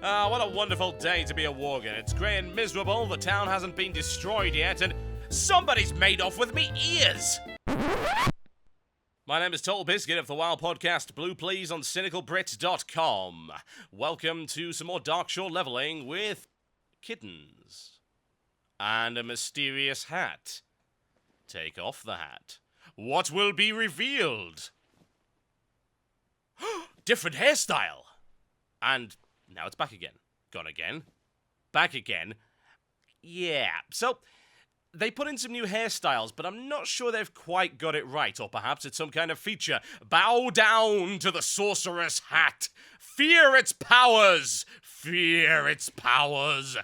Ah, what a wonderful day to be a Worgen. It's grey and miserable, the town hasn't been destroyed yet, and somebody's made off with me ears! My name is Totalbiscuit of the WoW podcast Blue Please on cynicalbrits.com. Welcome to some more Darkshore leveling with kittens. And a mysterious hat. Take off the hat. What will be revealed? Different hairstyle! And now it's back again. Gone again. Back again. Yeah, so they put in some new hairstyles, but I'm not sure they've quite got it right, or perhaps it's some kind of feature. Bow down to the sorceress hat. Fear its powers. Fear its powers.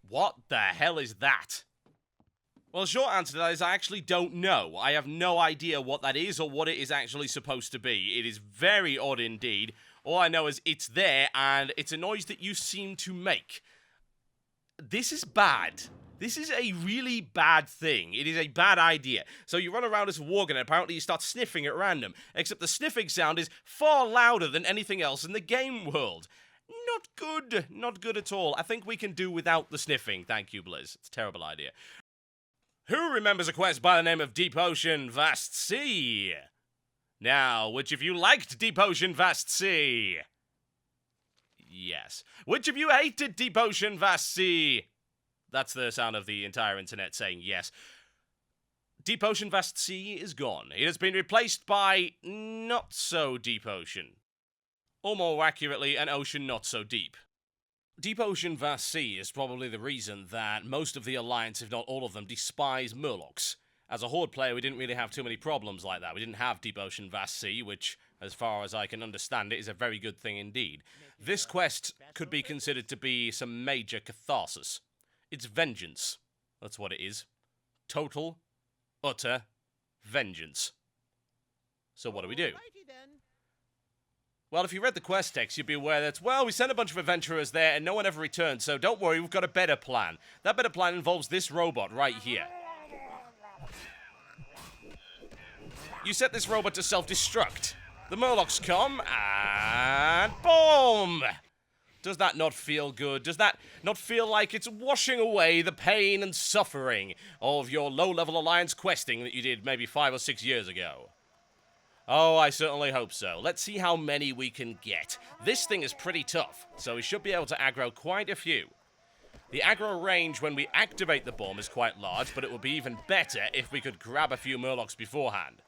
What the hell is that? Well, the short answer to that is I actually don't know. I have no idea what that is or what it is actually supposed to be. It is very odd indeed. All I know is it's there, and it's a noise that you seem to make. This is bad. This is a really bad thing. It is a bad idea. So you run around as a Worgen, and apparently you start sniffing at random. Except the sniffing sound is far louder than anything else in the game world. Not good. Not good at all. I think we can do without the sniffing. Thank you, Blizz. It's a terrible idea. Who remembers a quest by the name of Deep Ocean Vast Sea? Now, which of you liked Deep Ocean Vast Sea? Yes. Which of you hated Deep Ocean Vast Sea? That's the sound of the entire internet saying yes. Deep Ocean Vast Sea is gone. It has been replaced by Not So Deep Ocean. Or more accurately, an ocean not so deep. Deep Ocean Vast Sea is probably the reason that most of the Alliance, if not all of them, despise Murlocs. As a Horde player, we didn't really have too many problems like that. We didn't have Deep Ocean Vast Sea, which, as far as I can understand it, is a very good thing indeed. This quest could be considered to be some major catharsis. It's vengeance. That's what it is. Total, utter vengeance. So what do we do? Well, if you read the quest text, you'd be aware that, well, we sent a bunch of adventurers there and no one ever returned, so don't worry, we've got a better plan. That better plan involves this robot right here. You set this robot to self-destruct. The Murlocs come, and boom! Does that not feel good? Does that not feel like it's washing away the pain and suffering of your low-level Alliance questing that you did maybe 5 or 6 years ago? Oh, I certainly hope so. Let's see how many we can get. This thing is pretty tough, so we should be able to aggro quite a few. The aggro range when we activate the bomb is quite large, but it would be even better if we could grab a few Murlocs beforehand.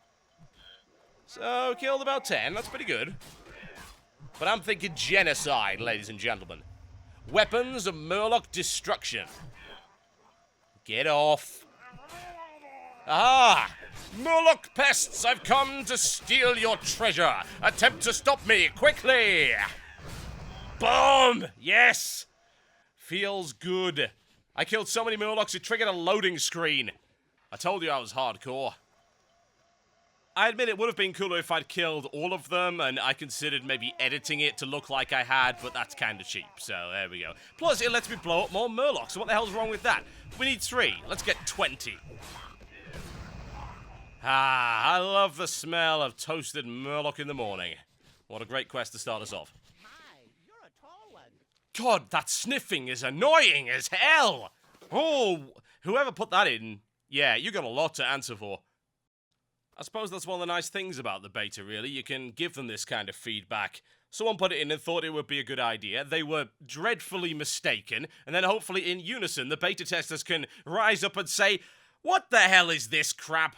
So, killed about 10, that's pretty good. But I'm thinking genocide, ladies and gentlemen. Weapons of Murloc destruction. Get off. Aha! Murloc pests, I've come to steal your treasure. Attempt to stop me, quickly! Boom! Yes! Feels good. I killed so many Murlocs it triggered a loading screen. I told you I was hardcore. I admit it would have been cooler if I'd killed all of them, and I considered maybe editing it to look like I had, but that's kind of cheap, so there we go. Plus, it lets me blow up more Murlocs, so what the hell's wrong with that? We need 3. Let's get 20. Ah, I love the smell of toasted Murloc in the morning. What a great quest to start us off. My, you're a tall one. God, that sniffing is annoying as hell! Oh, whoever put that in, yeah, you got a lot to answer for. I suppose that's one of the nice things about the beta, really. You can give them this kind of feedback. Someone put it in and thought it would be a good idea. They were dreadfully mistaken, and then hopefully in unison, the beta testers can rise up and say, "What the hell is this crap?"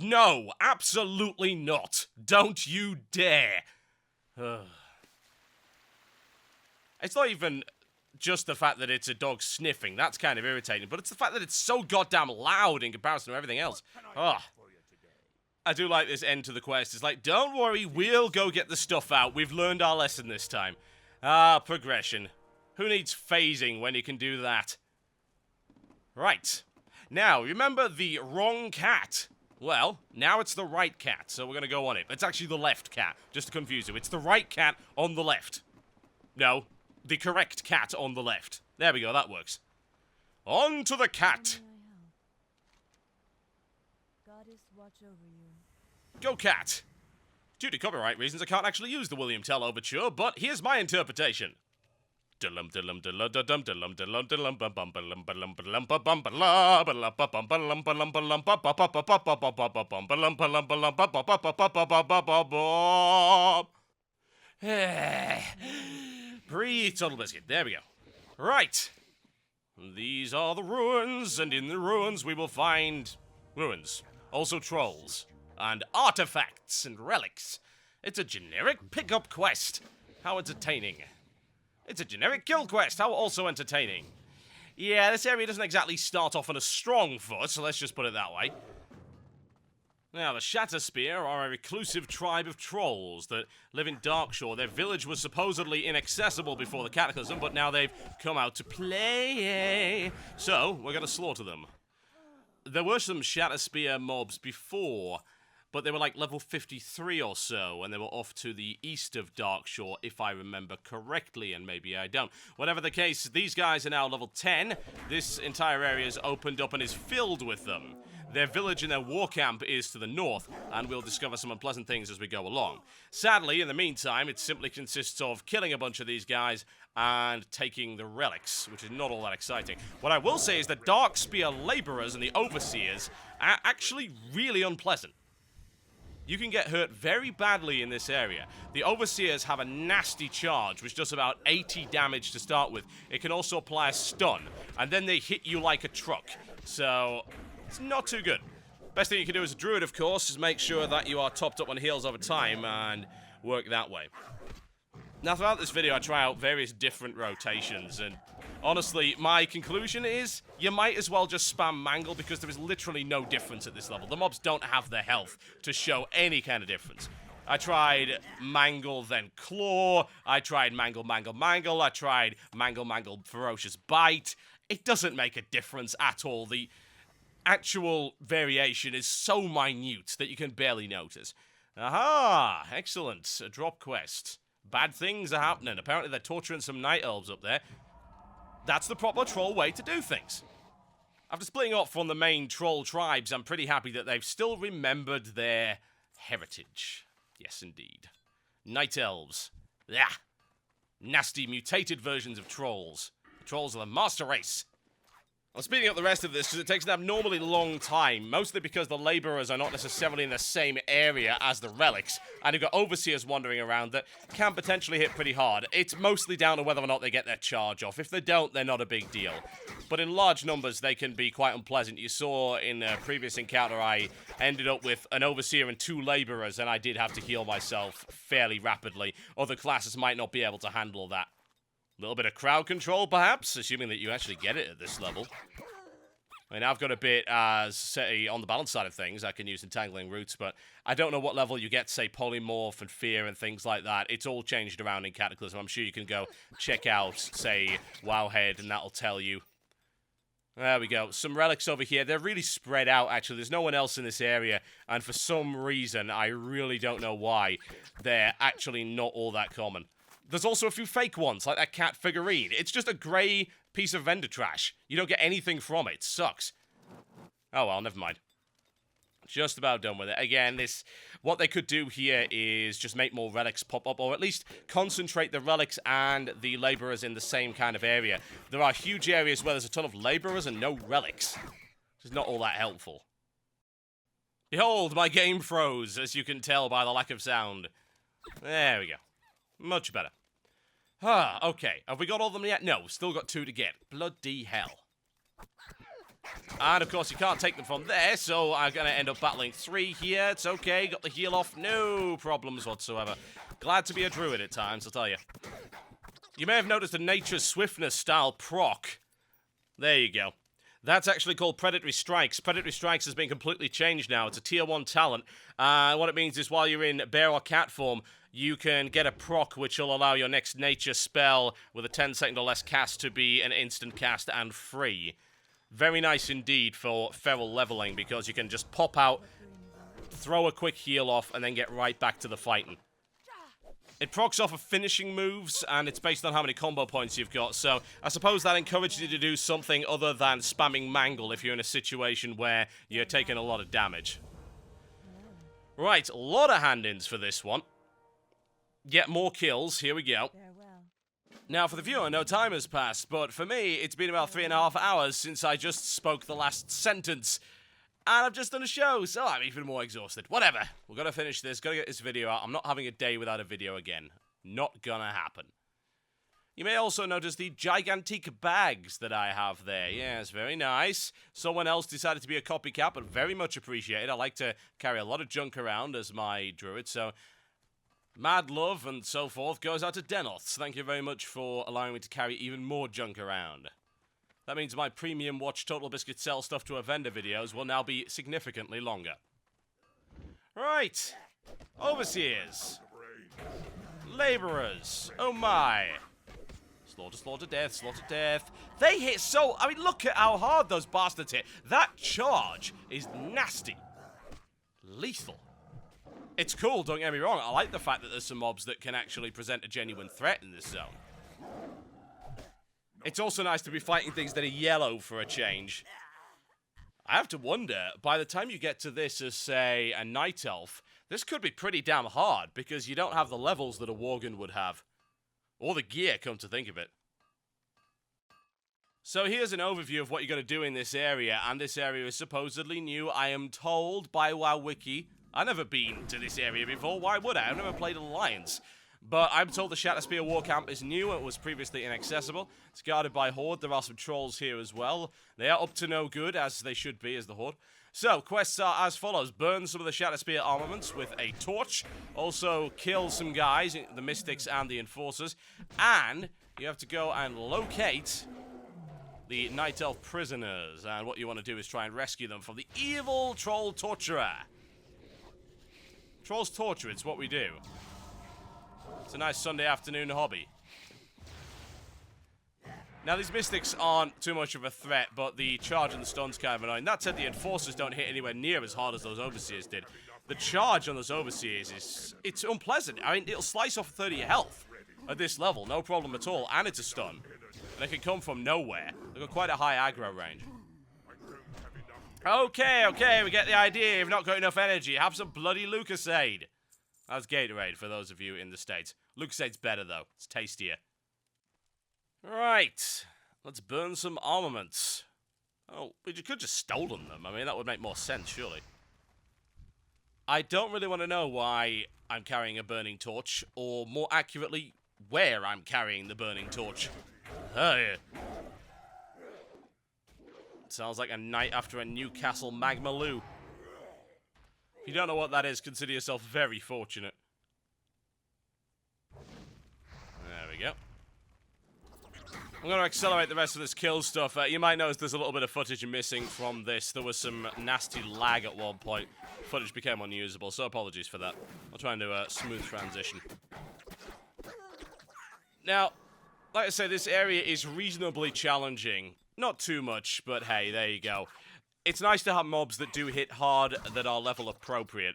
No, absolutely not. Don't you dare. It's not even just the fact that it's a dog sniffing. That's kind of irritating, but it's the fact that it's so goddamn loud in comparison to everything else. Ugh. I do like this end to the quest. It's like, don't worry, we'll go get the stuff out. We've learned our lesson this time. Ah, progression. Who needs phasing when you can do that? Right. Now, remember the wrong cat? Well, now it's the right cat, so we're going to go on it. It's actually the left cat, just to confuse you. It's the right cat on the left. No, the correct cat on the left. There we go, that works. On to the cat. Goddess, watch over you. Go, cat. Due to copyright reasons, I can't actually use the William Tell overture, but here's my interpretation. Breathe, Totalbiscuit. There we go. Right. These are the ruins, and in the ruins we will find ruins. Also trolls. And artifacts and relics. It's a generic pickup quest. How entertaining. It's a generic kill quest. How also entertaining. Yeah, this area doesn't exactly start off on a strong foot, so let's just put it that way. Now, the Shatterspear are a reclusive tribe of trolls that live in Darkshore. Their village was supposedly inaccessible before the Cataclysm, but now they've come out to play. So, we're going to slaughter them. There were some Shatterspear mobs before, but they were like level 53 or so, and they were off to the east of Darkshore, if I remember correctly, and maybe I don't. Whatever the case, these guys are now level 10. This entire area is opened up and is filled with them. Their village and their war camp is to the north, and we'll discover some unpleasant things as we go along. Sadly, in the meantime, it simply consists of killing a bunch of these guys and taking the relics, which is not all that exciting. What I will say is the Darkspear laborers and the overseers are actually really unpleasant. You can get hurt very badly in this area. The overseers have a nasty charge, which does about 80 damage to start with. It can also apply a stun, and then they hit you like a truck. So, it's not too good. Best thing you can do as a druid, of course, is make sure that you are topped up on heals over time and work that way. Now, throughout this video, I try out various different rotations, and honestly, my conclusion is you might as well just spam Mangle because there is literally no difference at this level. The mobs don't have the health to show any kind of difference. I tried Mangle, then Claw. I tried Mangle, Mangle, Mangle. I tried Mangle, Mangle, Ferocious Bite. It doesn't make a difference at all. The actual variation is so minute that you can barely notice. Aha! Excellent. A drop quest. Bad things are happening. Apparently they're torturing some night elves up there. That's the proper troll way to do things. After splitting off from the main troll tribes, I'm pretty happy that they've still remembered their heritage. Yes, indeed. Night elves. Yeah. Nasty, mutated versions of trolls. The trolls are the master race. I'm speeding up the rest of this because it takes an abnormally long time, mostly because the laborers are not necessarily in the same area as the relics, and you've got overseers wandering around that can potentially hit pretty hard. It's mostly down to whether or not they get their charge off. If they don't, they're not a big deal. But in large numbers, they can be quite unpleasant. You saw in a previous encounter, I ended up with an overseer and 2 laborers, and I did have to heal myself fairly rapidly. Other classes might not be able to handle that. A little bit of crowd control, perhaps, assuming that you actually get it at this level. I mean, I've got a bit, say, on the balance side of things. I can use Entangling Roots, but I don't know what level you get, say, Polymorph and Fear and things like that. It's all changed around in Cataclysm. I'm sure you can go check out, say, Wowhead, and that'll tell you. There we go. Some relics over here. They're really spread out, actually. There's no one else in this area, and for some reason, I really don't know why, they're actually not all that common. There's also a few fake ones, like that cat figurine. It's just a grey piece of vendor trash. You don't get anything from it. It sucks. Oh well, never mind. Just about done with it. Again, what they could do here is just make more relics pop up, or at least concentrate the relics and the laborers in the same kind of area. There are huge areas where there's a ton of laborers and no relics. Which is not all that helpful. Behold, my game froze, as you can tell by the lack of sound. There we go. Much better. Ah, okay. Have we got all of them yet? No, still got 2 to get. Bloody hell. And, of course, you can't take them from there, so I'm going to end up battling 3 here. It's okay. Got the heal off. No problems whatsoever. Glad to be a druid at times, I'll tell you. You may have noticed a Nature's Swiftness style proc. There you go. That's actually called Predatory Strikes. Predatory Strikes has been completely changed now. It's a tier 1 talent. What it means is while you're in bear or cat form, you can get a proc which will allow your next nature spell with a 10-second or less cast to be an instant cast and free. Very nice indeed for feral leveling because you can just pop out, throw a quick heal off, and then get right back to the fighting. It procs off of finishing moves, and it's based on how many combo points you've got, so I suppose that encourages you to do something other than spamming Mangle if you're in a situation where you're taking a lot of damage. Right, a lot of hand-ins for this one. Get more kills. Here we go. Farewell. Now, for the viewer, no time has passed, but for me, it's been about 3.5 hours since I just spoke the last sentence. And I've just done a show, so I'm even more exhausted. Whatever. We're gonna finish this. Gotta get this video out. I'm not having a day without a video again. Not gonna happen. You may also notice the gigantic bags that I have there. Yes, very nice. Someone else decided to be a copycat, but very much appreciated. I like to carry a lot of junk around as my druid, so mad love and so forth goes out to Denoths. Thank you very much for allowing me to carry even more junk around. That means my premium watch Totalbiscuit sell stuff to a vendor videos will now be significantly longer. Right. Overseers. Laborers. Oh my. Slaughter, slaughter, death, slaughter, death. They hit so... I mean, look at how hard those bastards hit. That charge is nasty. Lethal. It's cool, don't get me wrong. I like the fact that there's some mobs that can actually present a genuine threat in this zone. It's also nice to be fighting things that are yellow for a change. I have to wonder, by the time you get to this as, say, a Night Elf, this could be pretty damn hard, because you don't have the levels that a Worgen would have. Or the gear, come to think of it. So here's an overview of what you're going to do in this area, and this area is supposedly new, I am told, by WoW Wiki. I've never been to this area before, why would I? I've never played Alliance. But I'm told the Shatterspear War Camp is new, it was previously inaccessible. It's guarded by Horde, there are some trolls here as well. They are up to no good, as they should be, as the Horde. So, quests are as follows. Burn some of the Shatterspear armaments with a torch. Also, kill some guys, the Mystics and the Enforcers. And you have to go and locate the Night Elf prisoners. And what you want to do is try and rescue them from the evil Troll Torturer. Trolls torture, it's what we do. It's a nice Sunday afternoon hobby. Now, these Mystics aren't too much of a threat, but the charge and the stun's kind of annoying. That said, the Enforcers don't hit anywhere near as hard as those Overseers did. The charge on those Overseers it's unpleasant. I mean, it'll slice off 30 health at this level, no problem at all, and it's a stun. And it can come from nowhere. They've got quite a high aggro range. Okay, we get the idea. You've not got enough energy. Have some bloody Lucasade. That's Gatorade for those of you in the States. Lucasade's better, though. It's tastier. Right. Let's burn some armaments. Oh, we could just stolen them. I mean, that would make more sense, surely. I don't really want to know why I'm carrying a burning torch, or more accurately, where I'm carrying the burning torch. Oh, yeah. Sounds like a night after a Newcastle Magma Loo. If you don't know what that is, consider yourself very fortunate. There we go. I'm going to accelerate the rest of this kill stuff. You might notice there's a little bit of footage missing from this. There was some nasty lag at one point. Footage became unusable, so apologies for that. I'll try and do a smooth transition. Now, like I say, this area is reasonably challenging. Not too much, but hey, there you go. It's nice to have mobs that do hit hard that are level appropriate,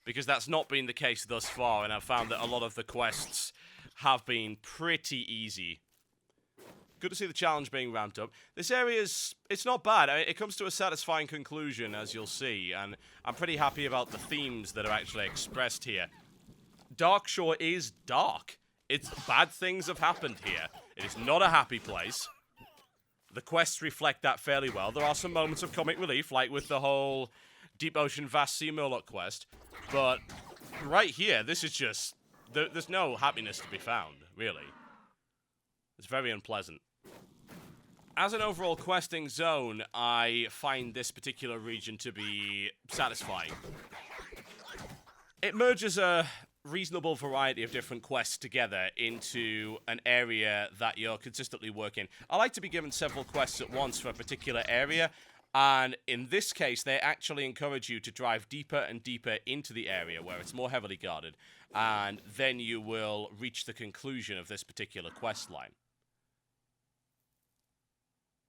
because that's not been the case thus far, and I've found that a lot of the quests have been pretty easy. Good to see the challenge being ramped up. This area's, it's not bad. I mean, it comes to a satisfying conclusion, as you'll see, and I'm pretty happy about the themes that are actually expressed here. Darkshore is dark. It's bad things have happened here. It is not a happy place. The quests reflect that fairly well. There are some moments of comic relief, like with the whole Deep Ocean Vast Sea Murloc quest, but right here, this is just, there's no happiness to be found, really. It's very unpleasant. As an overall questing zone, I find this particular region to be satisfying. It merges a reasonable variety of different quests together into an area that you're consistently working. I like to be given several quests at once for a particular area, and in this case, they actually encourage you to drive deeper and deeper into the area where it's more heavily guarded, and then you will reach the conclusion of this particular quest line.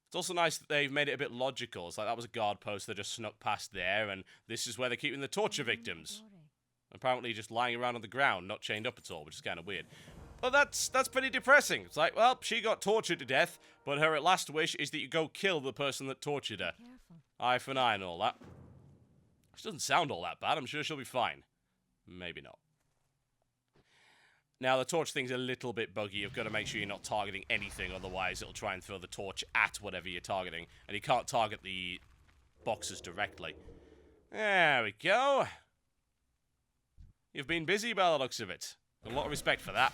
It's also nice that they've made it a bit logical. It's like that was a guard post that just snuck past there, and this is where they're keeping the torture victims. Apparently just lying around on the ground, not chained up at all, which is kind of weird. But that's pretty depressing. It's like, well, she got tortured to death, but her last wish is that you go kill the person that tortured her. Eye for an eye and all that. She doesn't sound all that bad. I'm sure she'll be fine. Maybe not. Now, the torch thing's a little bit buggy. You've got to make sure you're not targeting anything, otherwise it'll try and throw the torch at whatever you're targeting. And you can't target the boxes directly. There we go. You've been busy by the looks of it. A lot of respect for that.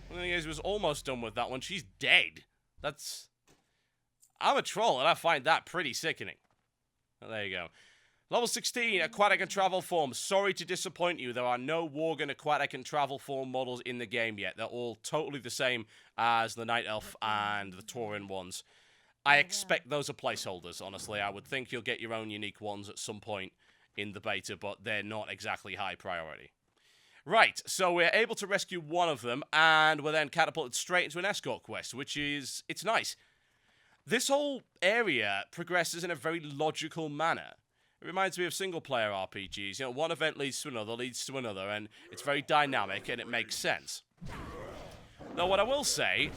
The thing is, he was almost done with that one. She's dead. That's... I'm a troll, and I find that pretty sickening. Oh, there you go. Level 16, Aquatic and Travel Form. Sorry to disappoint you, there are no Worgen Aquatic and Travel Form models in the game yet. They're all totally the same as the Night Elf and the Tauren ones. I expect those are placeholders, honestly. I would think you'll get your own unique ones at some point in the beta, but they're not exactly high priority. Right, so we're able to rescue one of them, and we're then catapulted straight into an escort quest, which is... it's nice. This whole area progresses in a very logical manner. It reminds me of single-player RPGs. You know, one event leads to another, and it's very dynamic, and it makes sense. Though what I will say,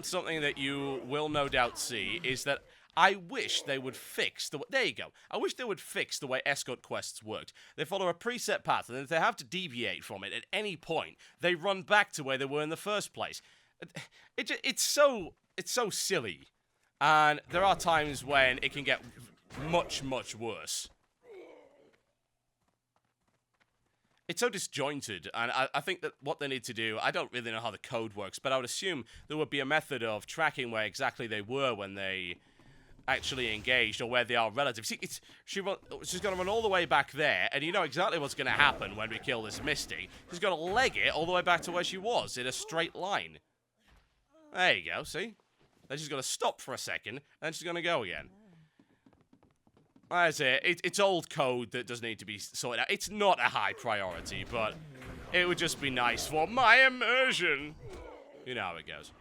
something that you will no doubt see, is that I wish they would fix the... there you go. I wish they would fix the way escort quests worked. They follow a preset path, and if they have to deviate from it at any point, they run back to where they were in the first place. It's so silly. And there are times when it can get much, much worse. It's so disjointed, and I think that what they need to do, I don't really know how the code works, but I would assume there would be a method of tracking where exactly they were when they actually engaged, or where they are relative. See, she's going to run all the way back there, and you know exactly what's going to happen when we kill this Misty. She's going to leg it all the way back to where she was, in a straight line. There you go, see? Then she's going to stop for a second, and then she's going to go again. That's it. It's old code that does need to be sorted out. It's not a high priority, but it would just be nice for my immersion. You know how it goes.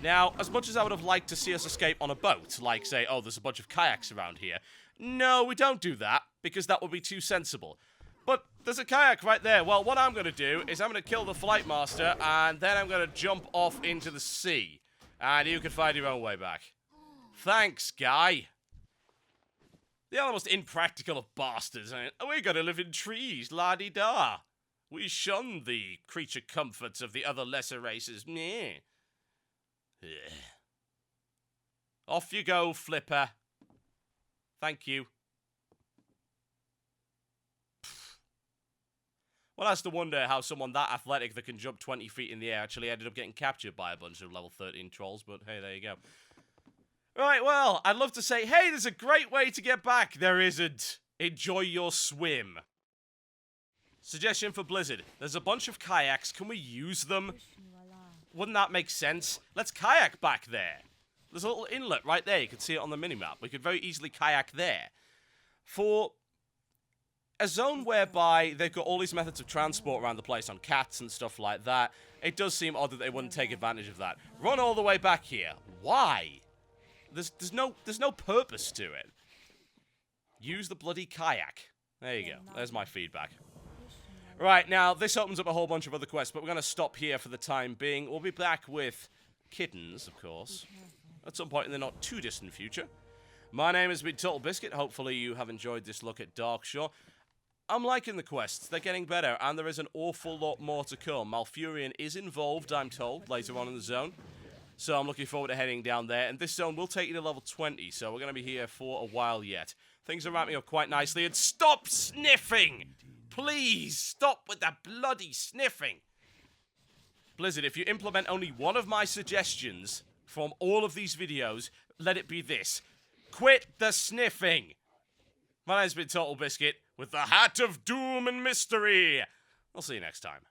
Now, as much as I would have liked to see us escape on a boat, like say, oh, there's a bunch of kayaks around here. No, we don't do that, because that would be too sensible. But there's a kayak right there. Well, what I'm going to do is I'm going to kill the flight master, and then I'm going to jump off into the sea. And you can find your own way back. Thanks, guy. They are the most impractical of bastards. We gotta live in trees, la-di-da. We shun the creature comforts of the other lesser races. Meh. Off you go, Flipper. Thank you. One has to wonder how someone that athletic that can jump 20 feet in the air actually ended up getting captured by a bunch of level 13 trolls, but hey, there you go. Right, well, I'd love to say, hey, there's a great way to get back. There isn't. Enjoy your swim. Suggestion for Blizzard. There's a bunch of kayaks. Can we use them? Wouldn't that make sense? Let's kayak back there. There's a little inlet right there. You can see it on the minimap. We could very easily kayak there. For a zone whereby they've got all these methods of transport around the place on cats and stuff like that, it does seem odd that they wouldn't take advantage of that. Run all the way back here. Why? There's no purpose to it. Use the bloody kayak. There you go. There's my feedback. Right, now, this opens up a whole bunch of other quests, but we're going to stop here for the time being. We'll be back with kittens, of course, at some point in the not-too-distant future. My name has been Totalbiscuit. Hopefully you have enjoyed this look at Darkshore. I'm liking the quests. They're getting better, and there is an awful lot more to come. Malfurion is involved, I'm told, later on in the zone. So I'm looking forward to heading down there. And this zone will take you to level 20, so we're going to be here for a while yet. Things are ramping up quite nicely. And stop sniffing! Please, stop with that bloody sniffing! Blizzard, if you implement only one of my suggestions from all of these videos, let it be this. Quit the sniffing! My name's been Totalbiscuit, with the Hat of Doom and Mystery. I'll see you next time.